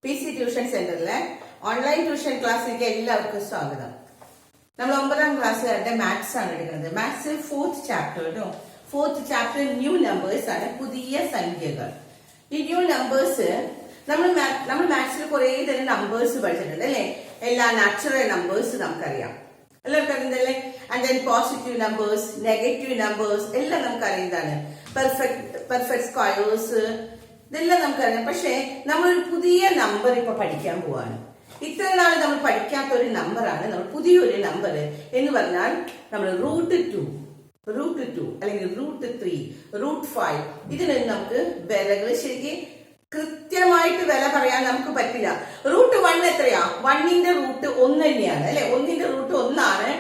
PC tuition സെന്ററിലെ online tuition ക്ലാസ്സിലേക്ക് എല്ലാവർക്കും സ്വാഗതം. നമ്മൾ 9ാം ക്ലാസ്സുകാരുടെ മാത്സ് ആണ് എടുക്കുന്നത്. മാത്സ് 4th ചാപ്റ്റർ കേട്ടോ. 4th ചാപ്റ്റർ ന്യൂ നമ്പേഴ്സ് ആണ്, പുതിയ സംഖ്യകൾ. ഈ ന്യൂ നമ്പേഴ്സ് നമ്മൾ മാത്സിൽ കുറെ തരം നമ്പേഴ്സ് പഠിച്ചിട്ടുണ്ട് അല്ലെ. എല്ലാ നാച്ചുറൽ നമ്പേഴ്സ് നമുക്കറിയാം, എല്ലാവർക്കും അറിയുന്നതല്ലേ. And then positive numbers, negative numbers എല്ലാം നമുക്കറിയുന്നതാണ്. പെർഫെക്റ്റ് സ്ക്വയേഴ്സ് ഇതെല്ലാം നമുക്കറിയാം. പക്ഷെ നമ്മളൊരു പുതിയ നമ്പർ ഇപ്പൊ പഠിക്കാൻ പോവാണ്. ഇത്ര നാൾ നമ്മൾ പഠിക്കാത്ത ഒരു നമ്പറാണ് നമ്മൾ പുതിയൊരു നമ്പർ എന്ന് പറഞ്ഞാൽ നമ്മൾ √2 അല്ലെങ്കിൽ √3 √5 ഇതിനൊന്നും നമുക്ക് വിലകൾ ശരിക്കും കൃത്യമായിട്ട് വില പറയാൻ നമുക്ക് പറ്റില്ല. √1 എത്രയാ? 1ന്റെ റൂട്ട് 1 തന്നെയാണ് അല്ലെ. 1ന്റെ റൂട്ട് 1 ആണ്.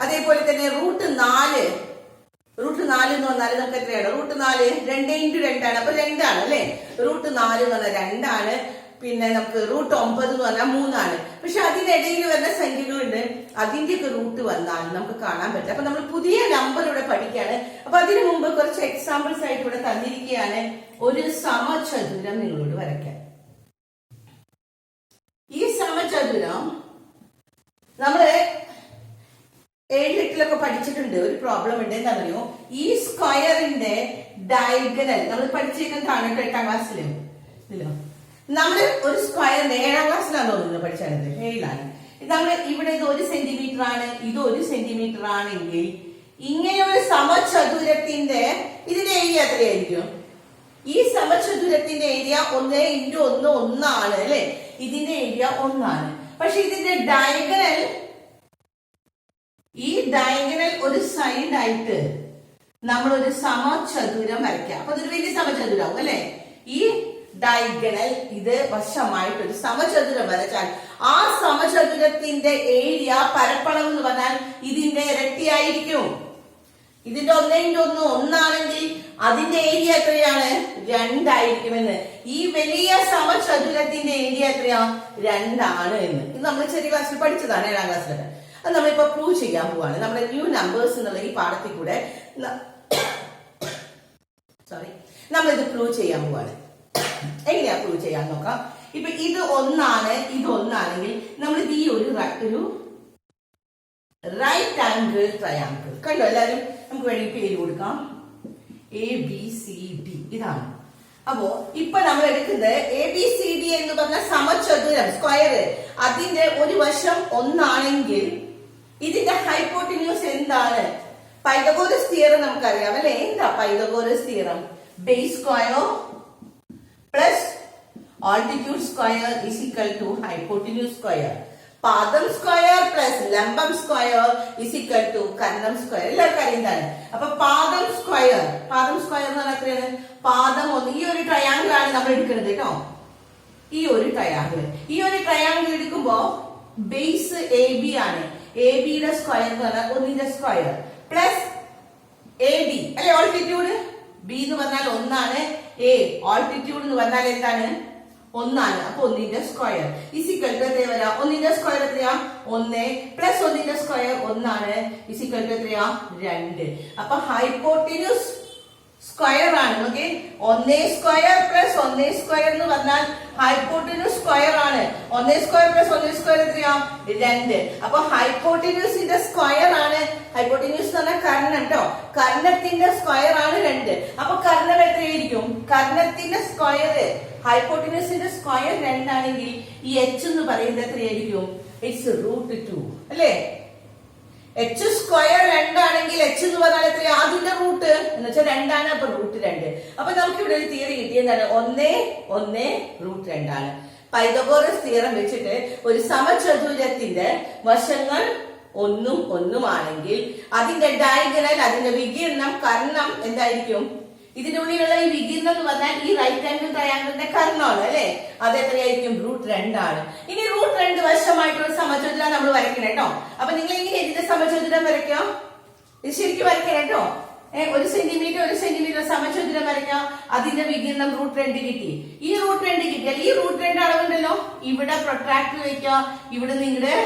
അതേപോലെ തന്നെ √4 എന്ന് പറഞ്ഞാൽ നമുക്ക് എത്രയാണ്? √4 2 × 2 ആണ്, അപ്പൊ 2 ആണ് അല്ലെ. √4 എന്ന് പറഞ്ഞാൽ 2 ആണ്. പിന്നെ നമുക്ക് √9 എന്ന് പറഞ്ഞാൽ 3 ആണ്. പക്ഷെ അതിനിടയിൽ വരുന്ന സംഖ്യകളുണ്ട്, അതിന്റെയൊക്കെ റൂട്ട് വന്നാൽ നമുക്ക് കാണാൻ പറ്റില്ല. അപ്പൊ നമ്മൾ പുതിയ നമ്പർ ഇവിടെ പഠിക്കുകയാണ്. അപ്പൊ അതിനു മുമ്പ് കുറച്ച് എക്സാമ്പിൾസ് ആയിട്ട് ഇവിടെ തന്നിരിക്കുകയാണ്. ഒരു സമചതുരം നിങ്ങളോട് വരയ്ക്കാൻ. ഈ സമചതുരം നമ്മള് 7-8 പഠിച്ചിട്ടുണ്ട്. ഒരു പ്രോബ്ലം ഉണ്ട്, എന്താണെന്നറിയോ? ഈ സ്ക്വയറിന്റെ ഡയഗണൽ നമ്മൾ പഠിച്ചിരിക്കുന്നതാണ് 8ാം ക്ലാസ്സിലും. നമ്മള് ഒരു സ്ക്വയറിന്റെ 7ാം ക്ലാസ്സിലാണ് തോന്നുന്നത് പഠിച്ചത്, 7ലാണ്. നമ്മൾ ഇവിടെ ഇത് 1 സെന്റിമീറ്റർ ആണ്, ഇത് 1 സെന്റിമീറ്റർ ആണെങ്കിൽ ഇങ്ങനെ ഒരു സമചതുരത്തിന്റെ ഇതിന്റെ ഏരിയ എത്രയായിരിക്കും? ഈ സമചതുരത്തിന്റെ ഏരിയ 1 × 1 1 ആണ് അല്ലെ. ഇതിന്റെ ഏരിയ 1 ആണ്. പക്ഷെ ഇതിന്റെ ഡയഗണൽ, ഈ ഡയഗണൽ ഒരു സൈഡ് ആയിട്ട് നമ്മൾ ഒരു സമചതുരം വരയ്ക്കാം. അപ്പൊ ഇതൊരു വലിയ സമചതുരാവും അല്ലെ. ഈ ഡയഗണൽ ഇത് വശമായിട്ട് ഒരു സമചതുരം വരച്ചാൽ ആ സമചതുരത്തിന്റെ ഏരിയ പരപ്പളം എന്ന് പറഞ്ഞാൽ ഇതിന്റെ ഇരട്ടിയായിരിക്കും. ഇതിന്റെ 1 × 1 1 ആണെങ്കിൽ അതിന്റെ ഏരിയ എത്രയാണ്? 2 ആയിരിക്കുമെന്ന്. ഈ വലിയ സമചതുരത്തിന്റെ ഏരിയ എത്രയാ? 2 ആണ് എന്ന്. ഇത് നമ്മൾ ചെറിയ ക്ലാസ്സിൽ പഠിച്ചതാണ്, 7ാം ക്ലാസ്സിലൊക്കെ. അത് നമ്മളിപ്പോ പ്രൂവ് ചെയ്യാൻ പോവാണ്. നമ്മുടെ ന്യൂ നമ്പേഴ്സ് എന്നുള്ള ഈ പാഠത്തിൽ കൂടെ നമ്മളിത് പ്രൂവ് ചെയ്യാൻ പോവാണ്. എങ്ങനെയാ പ്രൂവ് ചെയ്യാൻ നോക്കാം. ഇപ്പൊ ഇത് 1 ആണ്, ഇത് 1 ആണെങ്കിൽ നമ്മൾ ഈ ഒരു റൈറ്റ് ആംഗിൾ ട്രയാങ്കിൾ കണ്ടോ എല്ലാവരും? നമുക്ക് വേണമെങ്കിൽ പേര് കൊടുക്കാം. ABCD ഇതാണ്. അപ്പോ ഇപ്പൊ നമ്മൾ എടുക്കുന്നത് ABCD എന്ന് പറഞ്ഞ സമചതുരം സ്ക്വയർ, അതിന്റെ ഒരു വശം 1 ആണെങ്കിൽ ഇതിന്റെ ഹൈപ്പോട്ടിന്യൂസ് എന്താണ്? പൈതഗോറസ് തിയറം നമുക്കറിയാം അല്ലെ. എന്താ Pythagoras theorem? Base square plus altitude square is equal to hypotenuse square. പാദം സ്ക്വയർ പ്ലസ് ലംബം സ്ക്വയർ ഈസ് ഈക്വൽ ടു കർണം സ്ക്വയർ. എല്ലാവർക്കും അറിയുന്നതാണ്. അപ്പൊ പാദം സ്ക്വയർ എന്ന് പറഞ്ഞാൽ എത്രയാണ്? പാദം 1. ഈ ഒരു ട്രയാങ്കിൾ ആണ് നമ്മൾ എടുക്കുന്നത് കേട്ടോ. ഈ ഒരു ട്രയാങ്കിൾ എടുക്കുമ്പോ ബേസ് AB ആണ്. ABയുടെ സ്ക്വയർ എന്ന് പറഞ്ഞാൽ 1ന്റെ സ്ക്വയർ പ്ലസ് AD അല്ലെ. ഓൾട്ടിറ്റ്യൂഡ് B എന്ന് പറഞ്ഞാൽ 1 ആണ്. ഓൾട്ടിറ്റ്യൂഡ് എന്ന് പറഞ്ഞാൽ എന്താണ്? 1 ആണ്. അപ്പൊ 1ന്റെ സ്ക്വയർ ഇസിക്കൽ ടു എത്ര വരാം? 1ന്റെ സ്ക്വയർ എത്രയാ? 1 പ്ലസ് 1ന്റെ സ്ക്വയർ 1 ആണ്. ഇസിക്കൽ ടു എത്രയാ? 2. അപ്പൊ ഹൈപ്പോട്ടിന്യൂസ് സ്ക്വയർ ആണ്. ഓക്കെ, 1 സ്ക്വയർ പ്ലസ് 1 സ്ക്വയർ എന്ന് പറഞ്ഞാൽ ഹൈപ്പോട്ടിന്യൂസ് സ്ക്വയർ ആണ്. 1 സ്ക്വയർ പ്ലസ് 1 സ്ക്വയർ എത്രയാ? 2. അപ്പൊ ഹൈപ്പോട്ടിന്യൂസിന്റെ സ്ക്വയർ ആണ്. ഹൈപ്പോട്ടിന്യൂസ് എന്ന് പറഞ്ഞാൽ കർണം കേട്ടോ. കർണത്തിന്റെ സ്ക്വയർ ആണ് 2. അപ്പൊ കർണം എത്രയായിരിക്കും? കർണത്തിന്റെ സ്ക്വയർ ഹൈപ്പോട്ടിന്യൂസിന്റെ സ്ക്വയർ 2 ആണെങ്കിൽ ഈ H എന്ന് പറയുന്നത് എത്രയായിരിക്കും? ഇറ്റ്സ് √2 അല്ലേ. H സ്ക്വയർ 2 ആണെങ്കിൽ H എന്ന് പറഞ്ഞാൽ എത്രയാ? അതിന്റെ റൂട്ട് എന്ന് വെച്ചാൽ 2 ആണ്. അപ്പൊ √2. അപ്പൊ നമുക്ക് ഇവിടെ ഒരു തിയറി കിട്ടിയെന്താണ്? 1 √2 ആണ്. പൈതഗോറസ് തിയറം വെച്ചിട്ട് ഒരു സമചതുരത്തിന്റെ വശങ്ങൾ 1 1 ആണെങ്കിൽ അതിന്റെ ഡയഗണൽ, അതിന്റെ വികീർണം, കർണം എന്തായിരിക്കും? ഇതിന്റെ ഉള്ളിലുള്ള ഈ വികീർണം എന്ന് പറഞ്ഞാൽ ഈ റൈറ്റ് ആംഗിൾ ട്രയാങ്കിളിന്റെ കർണമാണ് അല്ലെ. അത് എത്രയായിരിക്കും? √2 ആണ്. ഇനി √2 വശമായിട്ടുള്ള സമചതുരം നമ്മൾ വരയ്ക്കണം കേട്ടോ. അപ്പൊ നിങ്ങൾ എങ്ങനെ ഇതിന്റെ സമചതുരം വരയ്ക്കാം? ഇത് ശരിക്കും വരയ്ക്കണം കേട്ടോ. 1 സെന്റിമീറ്റർ സമചതുരം വരയ്ക്കാം. അതിന്റെ വികീർണം √2 കിട്ടി. ഈ √2 കിട്ടിയാൽ ഈ √2 അളവുണ്ടല്ലോ, ഇവിടെ പ്രൊട്രാക്ടർ വയ്ക്കാം. ഇവിടെ നിങ്ങളുടെ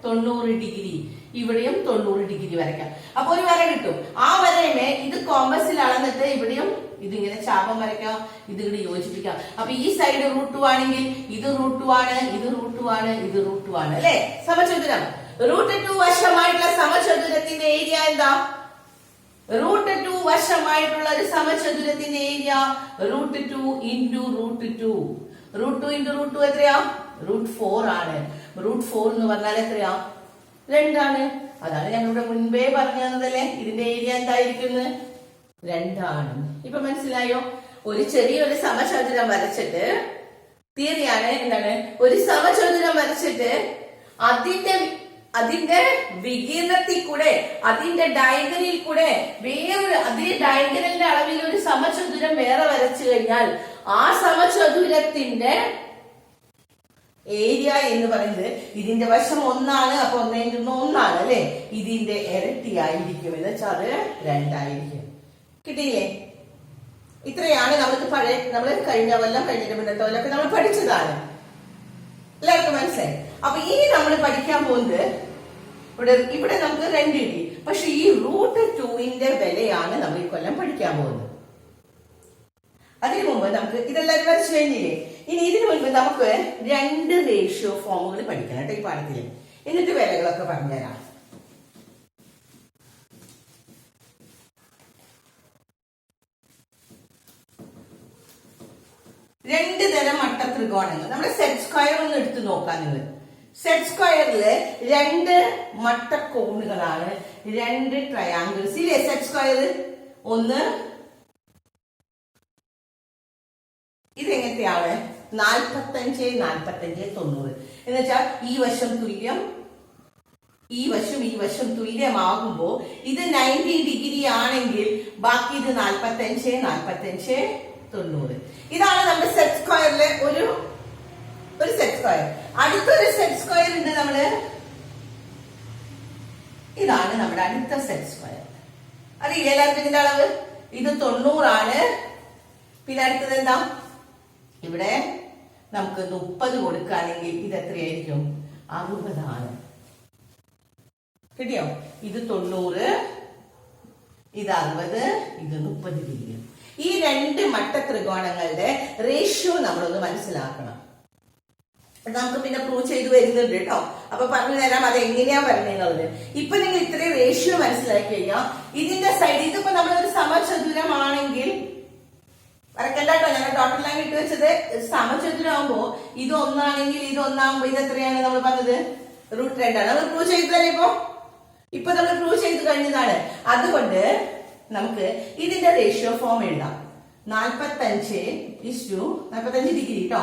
90 ഡിഗ്രി, ഇവിടെയും 90 ഡിഗ്രി വരയ്ക്കാം. അപ്പൊ ഒരു വര കിട്ടും. ആ വരയുമേ ഇത് കോമ്പസിൽ അളന്നിട്ട് ഇവിടെയും ഇതിങ്ങനെ ചാപം വരയ്ക്കാം, ഇത് ഇവിടെ യോജിപ്പിക്കാം. അപ്പൊ ഈ സൈഡ് √2 ആണെങ്കിൽ ഇത് √2 ആണ്, ഇത് √2 ആണ്, ഇത് √2 ആണ് അല്ലെ. സമചതുരം √2 വശമായിട്ടുള്ള സമചതുരത്തിന്റെ ഏരിയ എന്താ? √2 വശമായിട്ടുള്ള ഒരു സമചതുരത്തിന്റെ ഏരിയ √2 into √2. √2 into √2 എത്രയാ? √4 ആണ്. √4 എന്ന് പറഞ്ഞാൽ എത്രയാ? 2 ആണ്. അതാണ് ഞങ്ങളുടെ മുൻപേ പറഞ്ഞു തന്നതല്ലേ ഇതിന്റെ ഏരിയ എന്തായിരിക്കും? 2 ആണ്. ഇപ്പൊ മനസ്സിലായോ? ഒരു ചെറിയൊരു സമചതുരം വരച്ചിട്ട്, തിയറിയാണ് എന്താണ്, ഒരു സമചതുരം വരച്ചിട്ട് അതിന്റെ വികീർണത്തിൽ കൂടെ, അതിന്റെ ഡയഗണലിൽ കൂടെ വേറൊരു അതേ ഡയഗണലിന്റെ അളവിൽ ഒരു സമചതുരം വേറെ വരച്ചു കഴിഞ്ഞാൽ ആ സമചതുരത്തിന്റെ ഏരിയ എന്ന് പറയുന്നത് ഇതിന്റെ വശം 1 ആണ്. അപ്പൊ 1 ആണ് അല്ലെ. ഇതിന്റെ ഇരട്ടി ആയിരിക്കും എന്ന് വെച്ചാൽ അത് 2 ആയിരിക്കും. കിട്ടിയില്ലേ? ഇത്രയാണ് നമ്മൾ കഴിഞ്ഞ കൊല്ലം കഴിഞ്ഞിട്ട് മുന്നത്തെ കൊല്ലമൊക്കെ നമ്മൾ പഠിച്ചതാണ്. എല്ലാവർക്കും മനസ്സിലായി? അപ്പൊ ഇനി നമ്മൾ പഠിക്കാൻ പോകുന്നത് ഇവിടെ നമുക്ക് 2 കിട്ടി. പക്ഷെ ഈ √2ന്റെ വിലയാണ് നമ്മൾ ഈ കൊല്ലം പഠിക്കാൻ പോകുന്നത്. അതിനു മുമ്പ് നമുക്ക് ഇതെല്ലാവരും വരച്ചു കഴിഞ്ഞില്ലേ? ഇനി ഇതിനു മുൻപ് നമുക്ക് 2 റേഷ്യോ ഫോമുകൾ പഠിക്കണം കേട്ടോ ഈ പാഠത്തില്. എന്നിട്ട് വിലകളൊക്കെ പറഞ്ഞുതരാം. രണ്ട് തരം മട്ടത്രികോണങ്ങൾ. നമ്മുടെ സെറ്റ് സ്ക്വയർ ഒന്ന് എടുത്തു നോക്കാം നിങ്ങൾ. സെറ്റ് സ്ക്വയറില് 2 മട്ടക്കോണുകളാണ്, 2 ട്രയാങ്കിൾസ് ഇല്ലേ സെറ്റ് സ്ക്വയർ. ഒന്ന് ഇതെങ്ങനത്തെയാണ്? 45, 45, 90 എന്ന് വെച്ചാൽ ഈ വശം തുല്യം, ഈ വശം തുല്യമാകുമ്പോ ഇത് 90 ഡിഗ്രി ആണെങ്കിൽ ബാക്കി ഇത് 45, 45, 90. ഇതാണ് നമ്മുടെ സെറ്റ് സ്ക്വയറിലെ ഒരു സെറ്റ് സ്ക്വയർ. അടുത്തൊരു സെറ്റ് സ്ക്വയർ ഉണ്ട് ഇതാണ് നമ്മുടെ അടുത്ത സെറ്റ് സ്ക്വയർ. അറിയില്ല എല്ലാവർക്കും ഇതിന്റെ അളവ്? ഇത് 90 ആണ്. പിന്നെ അടുത്തത് എന്താ? ഇവിടെ നമുക്ക് 30 കൊടുക്കുകയാണെങ്കിൽ ഇത് എത്രയായിരിക്കും? 60 ആണ്. കിട്ടിയോ? ഇത് 90, ഇത് 60, ഇത് 30 ഡിഗ്രി. ഈ 2 മട്ടത്രികോണങ്ങളുടെ റേഷ്യോ നമ്മളൊന്ന് മനസ്സിലാക്കണം. നമുക്ക് പിന്നെ പ്രൂവ് ചെയ്ത് വരുന്നുണ്ട് കേട്ടോ. അപ്പൊ പറഞ്ഞു തരാം അത് എങ്ങനെയാ പറഞ്ഞത്. ഇപ്പൊ നിങ്ങൾ ഇത്രയും റേഷ്യോ മനസ്സിലാക്കി കഴിഞ്ഞാൽ ഇതിന്റെ സൈഡ്, ഇതിപ്പോ നമ്മളൊരു സമചതുരമാണെങ്കിൽ വരക്കണ്ട കേട്ടോ, ഞാൻ ഡോട്ടർ ലൈൻ ഇട്ട് വെച്ചത് സമചതുരമാകുമ്പോ ഇത് 1 ആണെങ്കിൽ ഇത് 1 ആകുമ്പോ ഇത് എത്രയാണ് നമ്മൾ പറഞ്ഞത്? √2 ആണ്. നമ്മൾ പ്രൂവ് ചെയ്തതല്ലേ ഇപ്പൊ നമ്മൾ പ്രൂവ് ചെയ്ത് കഴിഞ്ഞതാണ്. അതുകൊണ്ട് നമുക്ക് ഇതിന്റെ റേഷ്യോ ഫോം എഴുതാം. 45 ഡിഗ്രി കേട്ടോ,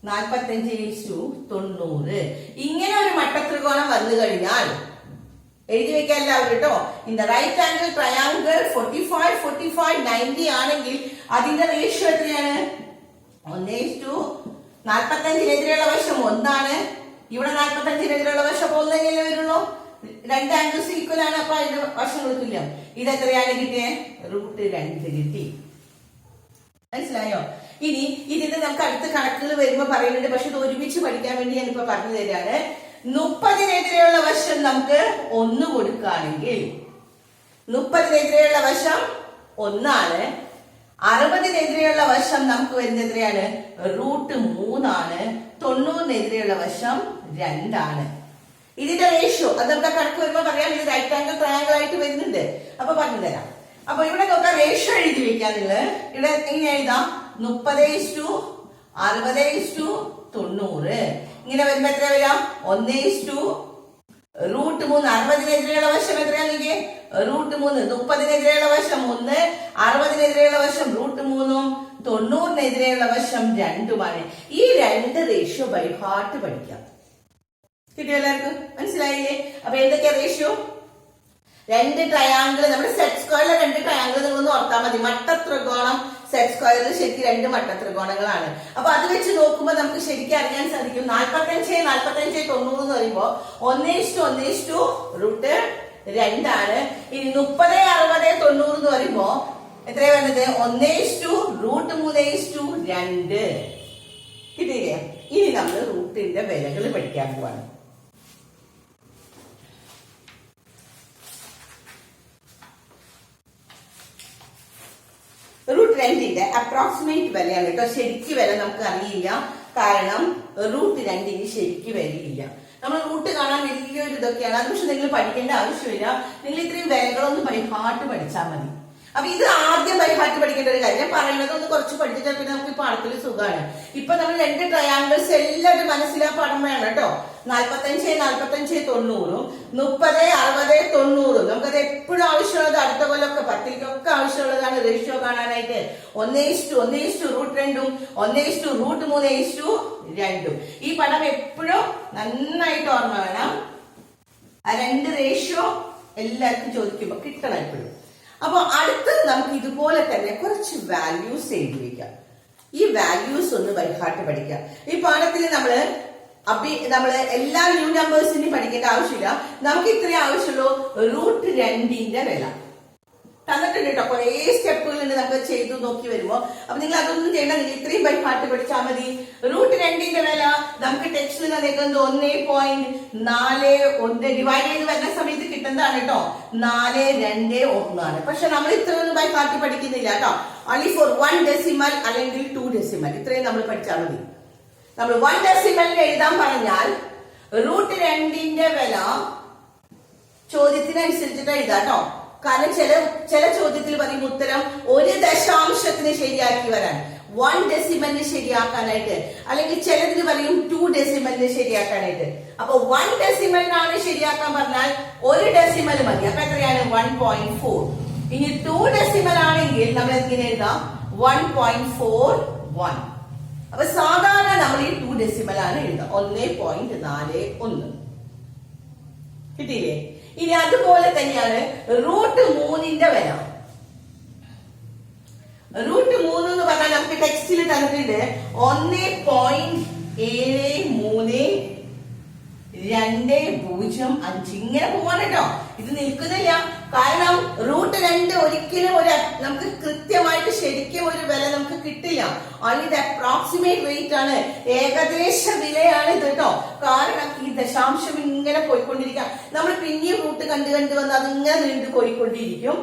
45:90. ഇങ്ങനെ ഒരു മട്ടത്രികോണം വന്നു കഴിഞ്ഞാൽ എഴുതി വെക്കാൻ എല്ലാവരും കേട്ടോ. In the right angle triangle 45, 45, 90 ആണെങ്കിൽ അതിന്റെ റേഷ്യോ എത്രയാണ്? 1:45. വശം 1 ആണ്. ഇവിടെ 45 വശം 1 തന്നെയല്ലേ വരുള്ളൂ. 2 ആംഗിൾസ് ഈക്വൽ ആണ്. അപ്പൊ അതിന്റെ വശങ്ങൾ തുല്യം. ഇത് എത്രയാണ് കിട്ടിയേ? √2 കിട്ടി. മനസ്സിലായോ? ഇനി ഇതിന് നമുക്ക് അടുത്ത കണക്കുകൾ വരുമ്പോ പറയുന്നുണ്ട്. പക്ഷെ ഇത് ഒരുമിച്ച് പഠിക്കാൻ വേണ്ടി ഞാൻ ഇപ്പൊ പറഞ്ഞു തരാണ്. 30-നെതിരെയുള്ള വശം നമുക്ക് 1 കൊടുക്കുകയാണെങ്കിൽ 30-നെതിരെയുള്ള വശം 1 ആണ്. 60-നെതിരെയുള്ള വശം നമുക്ക് വരുന്നത് എത്രയാണ്? √3 ആണ്. 90-നെതിരെയുള്ള വശം 2 ആണ്. ഇതിന്റെ റേഷ്യോ അത് നമുക്ക് കണക്ക് വരുമ്പോ പറയാം. ഇത് റൈറ്റ് ആംഗിൾ ട്രയാങ്കിൾ ആയിട്ട് വരുന്നുണ്ട്. അപ്പൊ പറഞ്ഞു തരാം. അപ്പൊ ഇവിടെ നോക്കാം റേഷ്യോ എഴുതി വെക്കാൻ. നിങ്ങൾ ഇവിടെ എങ്ങനെ എഴുതാം? 30:60:90. ഇങ്ങനെ വരുമ്പോ എത്ര വരാം? 1:√3. 60-നെതിരെയുള്ള വശം എത്രയാണെങ്കിൽ √3. 30-നെതിരെയുള്ള വശം 1, 60-നെതിരെയുള്ള വശം √3, 90-നെതിരെയുള്ള വശം 2. ഈ 2 റേഷ്യോ ബൈ ഹാർട്ട് പഠിക്കാം. കിട്ടിയോ എല്ലാവർക്കും? മനസ്സിലായില്ലേ? അപ്പൊ എന്തൊക്കെയാ റേഷ്യോ? 2 ട്രയാങ്കിൾ, നമ്മുടെ സെറ്റ് സ്ക്വയറിലെ 2 ട്രയാങ്കിൾ നിങ്ങളൊന്ന് ഓർത്താൽ മതി. മട്ടത്രികോണം സെറ്റ് സ്ക്വയറിൽ ശരിക്കും 2 മട്ടത്രികോണങ്ങളാണ്. അപ്പൊ അത് വെച്ച് നോക്കുമ്പോൾ നമുക്ക് ശരിക്കും അറിയാൻ സാധിക്കും. 45:45:90 എന്ന് പറയുമ്പോ 1:1:√2 ആണ്. ഇനി 30:60:90 എന്ന് പറയുമ്പോ എത്രയാ വരുന്നത്? 1:√3:2. കിട്ടിയില്ലേ? ഇനി നമ്മൾ റൂട്ടിന്റെ വിലകൾ പഠിക്കാൻ പോവാണ്. √2 2ന്റെ അപ്രോക്സിമേറ്റ് വിലയാണ് കേട്ടോ. ശരിക്ക് വില നമുക്ക് അറിയില്ല, കാരണം √2 ശരിക്ക് വിലയില്ല. നമ്മൾ റൂട്ട് കാണാൻ വലിയൊരു ഇതൊക്കെയാണ്. അത് പക്ഷെ നിങ്ങൾ പഠിക്കേണ്ട ആവശ്യമില്ല. നിങ്ങൾ ഇത്രയും വിലകളൊന്നും ബൈഹാർട്ട് പഠിച്ചാൽ മതി. അപ്പൊ ഇത് ആദ്യം ബൈഹാർട്ട് പഠിക്കേണ്ട ഒരു കാര്യം. ഞാൻ പറയുന്നത് ഒന്ന് കുറച്ച് പഠിച്ചിട്ടാൽ പിന്നെ നമുക്ക് ഈ പാഠത്തിൽ സുഖമാണ്. ഇപ്പൊ നമ്മൾ 2 ട്രയാങ്കിൾസ് എല്ലാവരും മനസ്സിലാ പാഠം വേണം കേട്ടോ. 45, 45, 90, 30, 60, 90. നമുക്കത് എപ്പോഴും ആവശ്യമുള്ളത്, അടുത്ത കൊല്ലമൊക്കെ 10ക്കൊക്കെ ആവശ്യമുള്ളതാണ് റേഷ്യോ കാണാനായിട്ട്. 1:1:√2, 1:√3:2. ഈ പടം എപ്പോഴും നന്നായിട്ട് ഓർമ്മ വേണം. ആ 2 റേഷ്യോ എല്ലാവർക്കും ചോദിക്കുമ്പോ കിട്ടണം എപ്പോഴും. അപ്പൊ അടുത്തത് നമുക്ക് ഇതുപോലെ തന്നെ കുറച്ച് വാല്യൂസ് എഴുതി വയ്ക്കാം. ഈ വാല്യൂസ് ഒന്ന് ബൈഹാർട്ട് പഠിക്കാം. ഈ പാഠത്തിൽ നമ്മള് എല്ലാ ന്യൂ നമ്പേഴ്സിനും പഠിക്കേണ്ട ആവശ്യമില്ല. നമുക്ക് ഇത്രയും ആവശ്യമുള്ളൂ √2ന്റെ വില തന്നിട്ടുണ്ട് കേട്ടോ. കുറെ സ്റ്റെപ്പുകളുണ്ട് നമുക്ക് ചെയ്തു നോക്കി വരുമ്പോ. അപ്പൊ നിങ്ങൾ അതൊന്നും ചെയ്യണ്ട, നിങ്ങൾ ഇത്രയും ബൈഹാർട്ട് പഠിച്ചാൽ മതി. √2ന്റെ വില നമുക്ക് ടെക്സ്റ്റിൽ തന്നേക്കുന്നത് 1.41 ഡിവൈഡ് ചെയ്ത് വരുന്ന സമയത്ത് കിട്ടുന്നതാണ് കേട്ടോ. 421 പക്ഷെ നമ്മൾ ഇത്രയൊന്നും ബൈഹാർട്ട് പഠിക്കുന്നില്ല കേട്ടോ. ഓൺലി ഫോർ 1 ഡെസിമൽ അല്ലെങ്കിൽ 2 ഡെസിമൽ ഇത്രയും നമ്മൾ പഠിച്ചാൽ മതി. നമ്മൾ 1 ഡെസിമലിൽ എഴുതാൻ പറഞ്ഞാൽ √2ന്റെ വില ചോദ്യത്തിനനുസരിച്ചിട്ട് എഴുതാം കേട്ടോ. കാരണം ചില ചോദ്യത്തിൽ പറയും ഉത്തരം 1 ദശാംശത്തിന് ശരിയാക്കി വരാൻ, 1 ഡെസിമലിന് ശരിയാക്കാനായിട്ട്, അല്ലെങ്കിൽ ചിലതിന് പറയും 2 ഡെസിമലിന് ശരിയാക്കാനായിട്ട്. അപ്പൊ 1 ഡെസിമലിനാണ് ശരിയാക്കാൻ പറഞ്ഞാൽ 1 ഡെസിമൽ മതി. അപ്പൊ എത്രയാണ്? 1.4. ഇനി 2 ഡെസിമൽ ആണെങ്കിൽ നമ്മൾ എങ്ങനെ എഴുതാം? 1.41. അപ്പൊ സാധാരണ നമ്മൾ ഈ 2 ഡെസിമൽ ആണ് എഴുതുക. 1.41 കിട്ടിയില്ലേ? ഇനി അതുപോലെ തന്നെയാണ് √3ന്റെ വില. √3 എന്ന് പറഞ്ഞാൽ നമുക്ക് ടെക്സ്റ്റിൽ തന്നിട്ടുണ്ട് 1.732005. ഇങ്ങനെ പോവാണ് കേട്ടോ. ഇത് നിൽക്കുന്നില്ല, കാരണം √2 ഒരിക്കലും നമുക്ക് കൃത്യമായിട്ട് ശരിക്കും ഒരു വില നമുക്ക് കിട്ടില്ല. ഇത് അപ്രോക്സിമേറ്റ് വെയിറ്റ് ആണ്, ഏകദേശ വിലയാണ് ഇത് കേട്ടോ. കാരണം ഈ ദശാംശം ഇങ്ങനെ പോയിക്കൊണ്ടിരിക്കാം. നമ്മൾ പിന്നെയും റൂട്ട് കണ്ടു വന്ന് അതിങ്ങനെ നീണ്ടു പോയിക്കൊണ്ടിരിക്കും.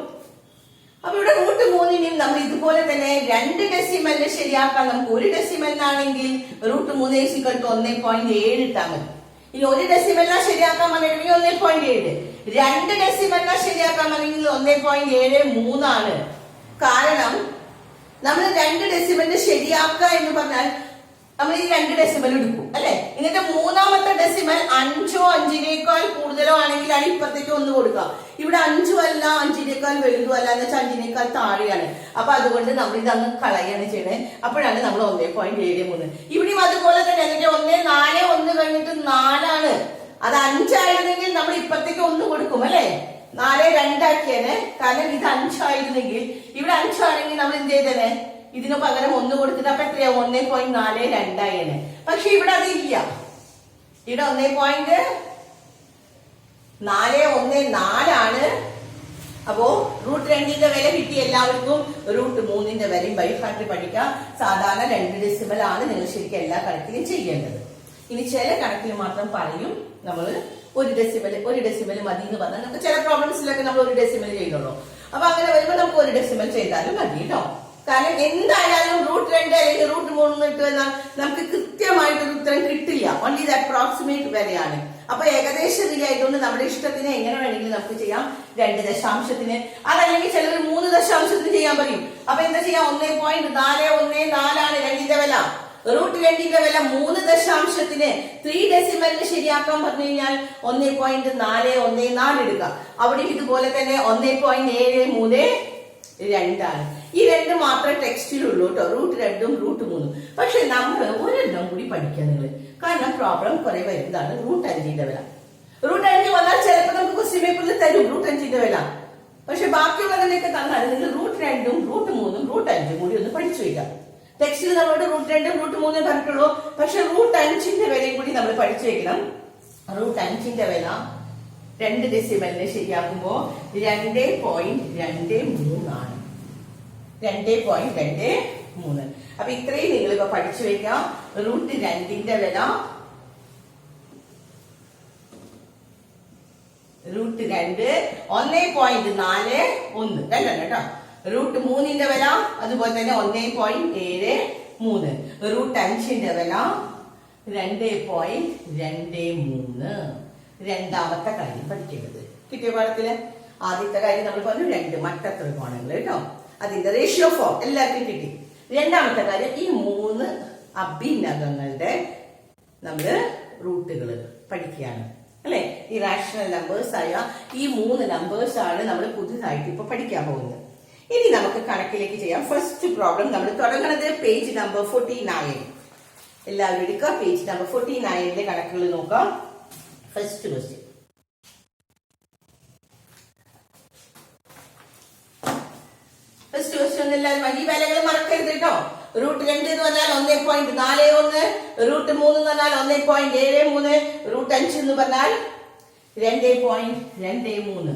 അപ്പൊ ഇവിടെ √3നെയും നമ്മൾ ഇതുപോലെ തന്നെ 2 ഡെസിമലിന് ശരിയാക്കാൻ നമുക്ക് 1 ഡെസിമലിനാണെങ്കിൽ √3 1.7 ഇട്ടാൽ മതി. ഇനി 1 ഡെസിമലിനാ ശരിയാക്കാൻ പറഞ്ഞിട്ടുണ്ടെങ്കിൽ 1.7. 2 ഡെസിമലിനാ ശരിയാക്കാൻ പറഞ്ഞെങ്കിൽ 1.73 ആണ്. കാരണം നമ്മൾ 2 ഡെസിമലിന് ശരിയാക്കുക എന്ന് പറഞ്ഞാൽ നമ്മൾ ഈ 2 ഡെസിമൽ എടുക്കും അല്ലെ. എന്നിട്ട് മൂന്നാമത്തെ ഡെസിമൽ 5ഓ 5നേക്കാൾ കൂടുതലോ ആണെങ്കിൽ ആണ് ഇപ്പുറത്തേക്ക് 1 കൊടുക്കുക. ഇവിടെ 5ഉം അല്ല 5നേക്കാൾ വലുതും അല്ല എന്ന് വെച്ചാൽ 5നേക്കാൾ താഴെയാണ്. അപ്പൊ അതുകൊണ്ട് നമ്മൾ ഇതങ്ങ് കളയാണ് ചെയ്യണേ. അപ്പോഴാണ് നമ്മൾ 1.73. ഇവിടെയും അതുപോലെ തന്നെ. എന്നിട്ട് 1.41 കഴിഞ്ഞിട്ട് 4 ആണ്. അത് 5 ആയിരുന്നെങ്കിൽ നമ്മൾ ഇപ്പുറത്തേക്ക് 1 കൊടുക്കും അല്ലെ. 4.2 ആക്കിയേനെ. കാരണം ഇത് 5 ആയിരുന്നെങ്കിൽ ഇവിടെ 5 ആണെങ്കിൽ നമ്മൾ എന്ത് ചെയ്തേനെ? ഇതിനു പകരം 1 കൊടുത്തിട്ട് അപ്പൊ എത്രയാ? 1.42 ആയേനെ. പക്ഷെ ഇവിടെ അതില്ല. ഇവിടെ 1.414 ആണ്. അപ്പോ √2ന്റെ വില കിട്ടി എല്ലാവർക്കും. √3ന്റെ വിലയും ബൈഹാർട്ട് പഠിക്കാം. സാധാരണ 2 ഡെസിമൽ ആണ് നിങ്ങൾ ശരിക്കും എല്ലാ കണക്കിലും ചെയ്യേണ്ടത്. ഇനി ചില കണക്കിൽ മാത്രം പറയും നമ്മൾ 1 ഡെസിമൽ മതി എന്ന് പറഞ്ഞാൽ നമുക്ക് ചില പ്രോബ്ലംസിലൊക്കെ നമ്മൾ 1 ഡെസിമൽ ചെയ്യുന്നുള്ളൂ. അപ്പൊ അങ്ങനെ വരുമ്പോൾ നമുക്ക് 1 ഡെസിമൽ ചെയ്താലും മതി കേട്ടോ. കാരണം എന്തായാലും √2 അല്ലെങ്കിൽ √3 ഇട്ട് വന്നാൽ നമുക്ക് കൃത്യമായിട്ടൊരു ഉത്തരം കിട്ടില്ല. ഓൺലി ഇത് അപ്രോക്സിമേറ്റ് വിലയാണ്. അപ്പൊ ഏകദേശ വില ആയതുകൊണ്ട് നമ്മുടെ ഇഷ്ടത്തിന് എങ്ങനെ വേണമെങ്കിലും നമുക്ക് ചെയ്യാം. 2 ദശാംശത്തിന്, അതല്ലെങ്കിൽ ചിലർ 3 ദശാംശത്തിന് ചെയ്യാൻ പറയും. അപ്പൊ എന്താ ചെയ്യാം? 1.414 ആണ് 2ന്റെ വില. √2ന്റെ വില 3 ദശാംശത്തിന് 3 ഡെസിമലിന് ശരിയാക്കാൻ പറഞ്ഞു കഴിഞ്ഞാൽ 1.414 എടുക്കുക. അവിടെ ഇതുപോലെ തന്നെ 1.732 ആണ്. ഈ 2 മാത്രമേ ടെക്സ്റ്റിലുള്ളൂ കേട്ടോ, √2ഉം √3ഉം. പക്ഷെ നമ്മൾ ഒരെണ്ണം കൂടി പഠിക്കുക നിങ്ങൾ. കാരണം പ്രോബ്ലം കുറെ വരുന്നതാണ് √5ന്റെ വില. √5 വന്നാൽ ചിലപ്പോൾ നമുക്ക് ക്വസ്റ്റ്യൻ പേപ്പറിൽ തരും √5ന്റെ വില. പക്ഷെ ബാക്കിയുള്ളതിനൊക്കെ തന്നാൽ നിങ്ങൾ √2ഉം √3ഉം √5ഉം കൂടി ഒന്ന് പഠിച്ചു വയ്ക്കാം. ടെക്സ്റ്റിൽ നമ്മളോട് √2ഉം √3ഉം പറഞ്ഞിട്ടുള്ളൂ. പക്ഷെ √5ന്റെ വിലയും കൂടി നമ്മൾ പഠിച്ചു വെക്കണം. √5ന്റെ വില 2 ഡെസിമലിന് ശരിയാക്കുമ്പോ 2.23 ആണ്. 2.23. അപ്പൊ ഇത്രയും നിങ്ങൾ ഇപ്പൊ പഠിച്ചു വെക്കാം. √2ന്റെ വില √2 1.41 രണ്ടെണ്ണം കേട്ടോ. റൂട്ട് 3ന്റെ വില അതുപോലെ തന്നെ 1.73. റൂട്ട് 5ന്റെ വില 2.23. രണ്ടാമത്തെ കാര്യം പഠിക്കേണ്ടത് കിട്ടിയ പാഠത്തില് ആദ്യത്തെ കാര്യം നമ്മൾ പറഞ്ഞു 2 മട്ടത്രികോണങ്ങൾ കേട്ടോ, അതിന്റെ റേഷ്യോ ഫോം എല്ലാവർക്കും കിട്ടി. രണ്ടാമത്തെ കാര്യം ഈ 3 അഭിന്നകങ്ങളുടെ നമ്മള് റൂട്ടുകൾ പഠിക്കുകയാണ് അല്ലെ. ഈ റാഷണൽ നമ്പേഴ്സ് ആയ ഈ 3 നമ്പേഴ്സ് ആണ് നമ്മൾ പുതുതായിട്ട് ഇപ്പൊ പഠിക്കാൻ പോകുന്നത്. ഇനി നമുക്ക് കണക്കിലേക്ക് ചെയ്യാം. ഫസ്റ്റ് പ്രോബ്ലം നമ്മൾ തുടങ്ങുന്നത് പേജ് നമ്പർ 49. എല്ലാവരും എടുക്കുക. പേജ് നമ്പർ 49ലെ കണക്കുകൾ നോക്കാം. First question. ഫസ്റ്റ് ക്വസ്റ്റ്യൻ എല്ലാവരും ഈ വിലകൾ മറക്കരുത് കേട്ടോ. റൂട്ട് 2 എന്ന് പറഞ്ഞാൽ 1.41, റൂട്ട് 3 എന്ന് പറഞ്ഞാൽ 1.73, റൂട്ട് 5 എന്ന് പറഞ്ഞാൽ 2.23.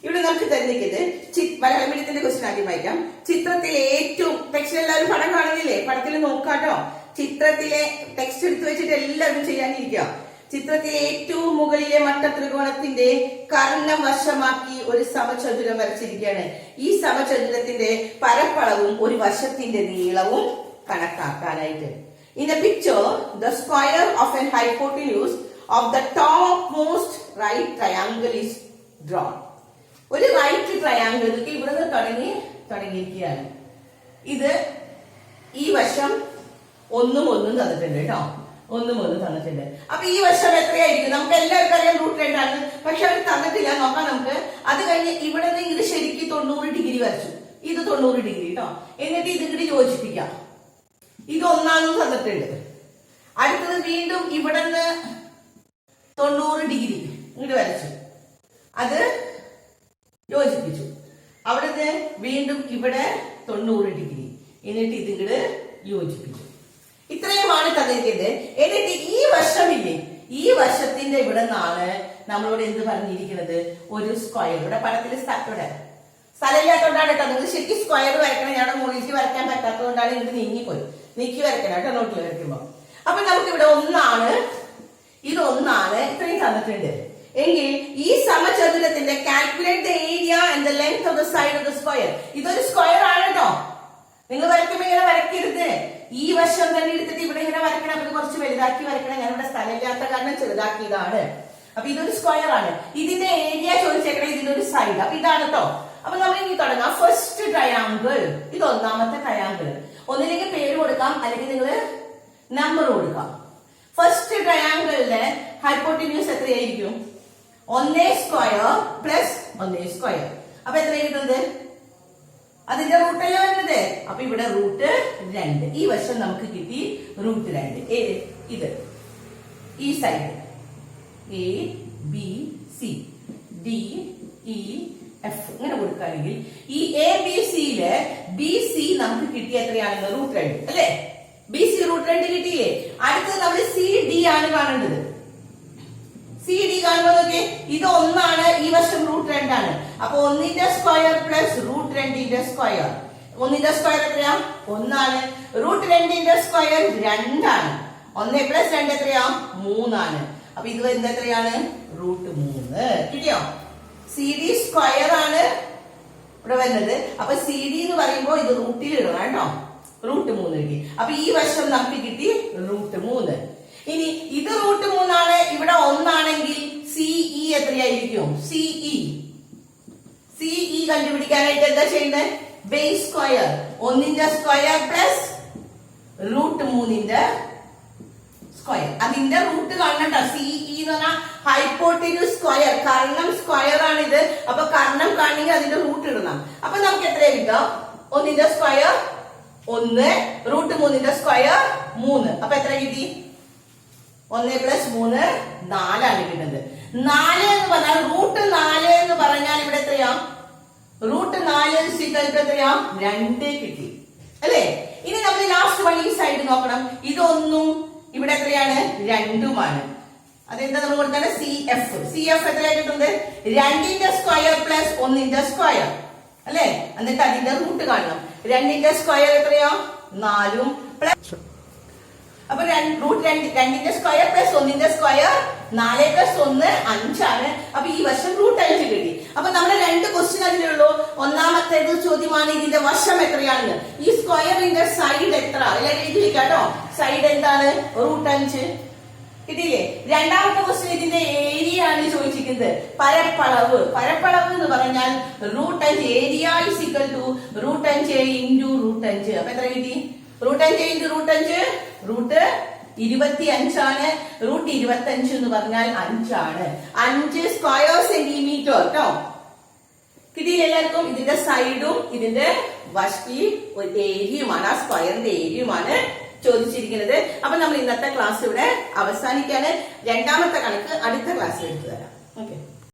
ഇവിടെ നമുക്ക് തന്നിരിക്കുന്നത് മലയാളം മീഡിയത്തിന്റെ ക്വസ്റ്റ്യൻ ആദ്യം വായിക്കാം. ചിത്രത്തിലെ ഏറ്റവും ടെക്സ്റ്റ് എല്ലാവരും പടം കാണുന്നില്ലേ? പടത്തിൽ നോക്കാട്ടോ. ചിത്രത്തിലെ ടെക്സ്റ്റ് എടുത്തു വെച്ചിട്ട് എല്ലാവരും ചെയ്യാനിരിക്കുക. ചിത്രത്തിലെ ഏറ്റവും മുകളിലെ മട്ടത്രികോണത്തിന്റെ കർണം വശമാക്കി ഒരു സമചതുരം വരച്ചിരിക്കുകയാണ്. ഈ സമചതുരത്തിന്റെ പരപ്പളവും ഒരു വശത്തിന്റെ നീളവും കണക്കാക്കാനായിട്ട്. In the picture, the square of an hypotenuse of the topmost right triangle is drawn. ഒരു റൈറ്റ് ട്രയാങ്കിൾ ഇവിടെ നിന്ന് തുടങ്ങിയിരിക്കുകയാണ്. ഇത് ഈ വശം 1 1 തന്നിട്ടുണ്ട് കേട്ടോ. 1 1 തന്നിട്ടുണ്ട്. അപ്പൊ ഈ വശം എത്രയായിരിക്കും? നമുക്ക് എല്ലാവർക്കും അറിയാം റൂട്ട് 2 ആണ്. പക്ഷെ അവർ തന്നിട്ടില്ല. നോക്കാം നമുക്ക്. അത് കഴിഞ്ഞ് ഇവിടെ നിന്ന് ഇത് ശരിക്കും 90 ഡിഗ്രി വരച്ചു. ഇത് 90 ഡിഗ്രി കേട്ടോ. എന്നിട്ട് ഇത് ഇങ്ങോട്ട് യോജിപ്പിക്കാം. ഇത് 1 തന്നിട്ടുണ്ട്. അടുത്തത് വീണ്ടും ഇവിടെ നിന്ന് 90 ഡിഗ്രി ഇങ്ങോട്ട് വരച്ചു. അത് യോജിപ്പിച്ചു. അവിടുന്ന് വീണ്ടും ഇവിടെ 90 ഡിഗ്രി എന്നിട്ട് ഇതിങ്ങോട്ട് യോജിപ്പിച്ചു. ഇത്രയുമാണ് തന്നിരിക്കുന്നത്. എന്നിട്ട് ഈ വശമില്ലേ, ഈ വശത്തിന്റെ ഇവിടെ നിന്നാണ് നമ്മളോട് എന്ത് പറഞ്ഞിരിക്കുന്നത്? ഒരു സ്ക്വയർ. ഇവിടെ പടത്തിൽ ഇവിടെ സ്ഥലമില്ലാത്തതുകൊണ്ടാണ് കേട്ടോ. നിങ്ങൾ ശരിക്കും സ്ക്വയർ വരയ്ക്കണം. ഞങ്ങളുടെ മുകളിലേക്ക് വരയ്ക്കാൻ പറ്റാത്തതുകൊണ്ടാണ് ഇത് നീക്കി വരയ്ക്കണം കേട്ടോ നോട്ടിൽ വരയ്ക്കുമ്പോ. അപ്പൊ നമുക്ക് ഇവിടെ 1 ഇത് 1 ഇത്രയും തന്നിട്ടുണ്ട് എങ്കിൽ ഈ സമചതുരത്തിന്റെ calculate the area and the length of the side of the square. ഇതൊരു സ്ക്വയർ ആണ് കേട്ടോ. നിങ്ങൾ വരയ്ക്കുമ്പോ ഇങ്ങനെ വരയ്ക്കരുത്. ഈ വശം തന്നെ എടുത്തിട്ട് ഇവിടെ ഇങ്ങനെ വരയ്ക്കണം. അപ്പൊ കുറച്ച് വലുതാക്കി വരയ്ക്കണം. ഞാനിവിടെ സ്ഥലമില്ലാത്ത കാരണം ചെറുതാക്കിയതാണ്. അപ്പൊ ഇതൊരു സ്ക്വയർ ആണ്. ഇതിന്റെ ഏരിയ ചോദിച്ചേക്കണം. ഇതിന്റെ ഒരു സൈഡ്. അപ്പൊ ഇതാണ് കേട്ടോ. അപ്പൊ നമ്മൾ ഇനി തുടങ്ങാം. First triangle. ഇത് ഒന്നാമത്തെ ട്രയാങ്കിൾ. ഒന്നിലേക്ക് പേര് കൊടുക്കാം, അല്ലെങ്കിൽ നിങ്ങൾ നമ്പർ കൊടുക്കാം. ഫസ്റ്റ് ട്രയാങ്കിളിലെ ഹൈപ്പോട്ടിന്യൂസ് എത്രയായിരിക്കും? 1 സ്ക്വയർ പ്ലസ് 1 സ്ക്വയർ. അപ്പൊ എത്ര കിട്ടുന്നത്? അതിന്റെ റൂട്ടല്ലേ വരുന്നത്. അപ്പൊ ഇവിടെ റൂട്ട് 2. ഈ വശം നമുക്ക് കിട്ടി റൂട്ട് 2. ഇത് ഈ സൈഡ് ABC DEF ഇങ്ങനെ കൊടുക്കുകയാണെങ്കിൽ ഈ ABCയില് BC നമുക്ക് കിട്ടിയ എത്രയാണെന്ന്? റൂട്ട് 2 അല്ലെ. BC റൂട്ട് 2 കിട്ടിയില്ലേ? അടുത്തത് നമ്മൾ CD ആണ് കാണേണ്ടത്. CD കാണുമ്പോൾ നോക്കിയേ, ഇത് 1 ഈ വശം റൂട്ട് 2 ആണ്. അപ്പൊ 1ന്റെ സ്ക്വയർ പ്ലസ് റൂട്ട് 2ന്റെ സ്ക്വയർ. 1ന്റെ സ്ക്വയർ എത്രയാ? 1 റൂട്ട് 2ന്റെ സ്ക്വയർ 2 1 പ്ലസ് 2 എത്രയാ? 3 അപ്പൊ ഇത് വരുന്നത് എത്രയാണ്? റൂട്ട് 3. കിട്ടിയോ? CD സ്ക്വയർ ആണ് ഇവിടെ വരുന്നത്. അപ്പൊ CD എന്ന് പറയുമ്പോ ഇത് റൂട്ടിൽ ഇടണം കേട്ടോ. റൂട്ട് 3 കിട്ടി. അപ്പൊ ഈ വശം നമുക്ക് കിട്ടി റൂട്ട് 3. ഇനി ഇത് റൂട്ട് 3 ഇവിടെ 1 ആണെങ്കിൽ CE എത്രയായിരിക്കും? CE കണ്ടുപിടിക്കാനായിട്ട് എന്താ ചെയ്യേണ്ടത്? Base square. 1ന്റെ സ്ക്വയർ പ്ലസ് റൂട്ട് 3ന്റെ സ്ക്വയർ. അതിന്റെ റൂട്ട് കാണണം. CE എന്ന് പറഞ്ഞാൽ ഹൈപ്പോട്ടിന്യൂസ് സ്ക്വയർ. കർണം സ്ക്വയർ ആണ് ഇത്. അപ്പൊ കർണം കാണണമെങ്കിൽ അതിന്റെ റൂട്ട് ഇടണം. അപ്പൊ നമുക്ക് എത്രയാ കിട്ടുക? 1ന്റെ സ്ക്വയർ 1, റൂട്ട് 3ന്റെ സ്ക്വയർ 3. അപ്പൊ എത്ര കിട്ടി? 1 പ്ലസ് 3 4 കിട്ടുന്നത്. 4 എന്ന് പറഞ്ഞാൽ റൂട്ട് 4 എന്ന് പറഞ്ഞാൽ ഇവിടെ എത്രയാ? റൂട്ട് 4 എത്രയാ? 2 കിട്ടി അല്ലേ. ഇനി നമ്മൾ ലാസ്റ്റ് വൺ ഈ സൈഡ് നോക്കണം. ഇതൊന്നും ഇവിടെ എത്രയാണ്? 2 അതെന്താ നമ്മൾ കൊടുത്താണ്? CF എത്രയാ കിട്ടുന്നത്? 2ന്റെ സ്ക്വയർ പ്ലസ് 1ന്റെ സ്ക്വയർ അല്ലെ. എന്നിട്ട് അതിന്റെ റൂട്ട് കാണണം. 2ന്റെ സ്ക്വയർ എത്രയാ? 4 പ്ലസ് അപ്പൊ റൂട്ട് രണ്ടിന്റെ സ്ക്വയർ പ്ലസ് ഒന്നിന്റെ സ്ക്വയർ 4 പ്ലസ് 1 5 അപ്പൊ ഈ വർഷം റൂട്ട് 5 കിട്ടി. അപ്പൊ നമ്മുടെ 2 ക്വസ്റ്റ്യൻ അതിലുള്ളൂ. ഒന്നാമത്തേത് ചോദ്യമാണ് ഇതിന്റെ വർഷം എത്രയാണെന്ന്. ഈ സ്ക്വയറിന്റെ സൈഡ് എത്ര എല്ലാവരും എഴുതി വെക്കാട്ടോ. സൈഡ് എന്താണ്? റൂട്ട് 5 കിട്ടിയില്ലേ. രണ്ടാമത്തെ ക്വസ്റ്റ്യൻ ഇതിന്റെ ഏരിയ ആണ് ചോദിച്ചിരിക്കുന്നത്. പരപ്പളവ്. പരപ്പളവ് എന്ന് പറഞ്ഞാൽ root 5 area is equal to root 5 into root 5. അപ്പൊ എത്ര കിട്ടി? റൂട്ട് 5 ഇൻറ്റു റൂട്ട് 5 റൂട്ട് 25 ആണ്. റൂട്ട് 25 എന്ന് പറഞ്ഞാൽ 5 ആണ്. 5 സ്ക്വയർ സെന്റിമീറ്റർ കേട്ടോ. കിട്ടിയില്ല എല്ലാവർക്കും. ഇതിന്റെ സൈഡും ഇതിന്റെ ഏരിയയുമാണ്, ആ സ്ക്വയറിന്റെ ഏരിയയുമാണ് ചോദിച്ചിരിക്കുന്നത്. അപ്പൊ നമ്മൾ ഇന്നത്തെ ക്ലാസ് ഇവിടെ അവസാനിക്കാണ്. രണ്ടാമത്തെ കണക്ക് അടുത്ത ക്ലാസ്സിൽ എടുത്തു തരാം.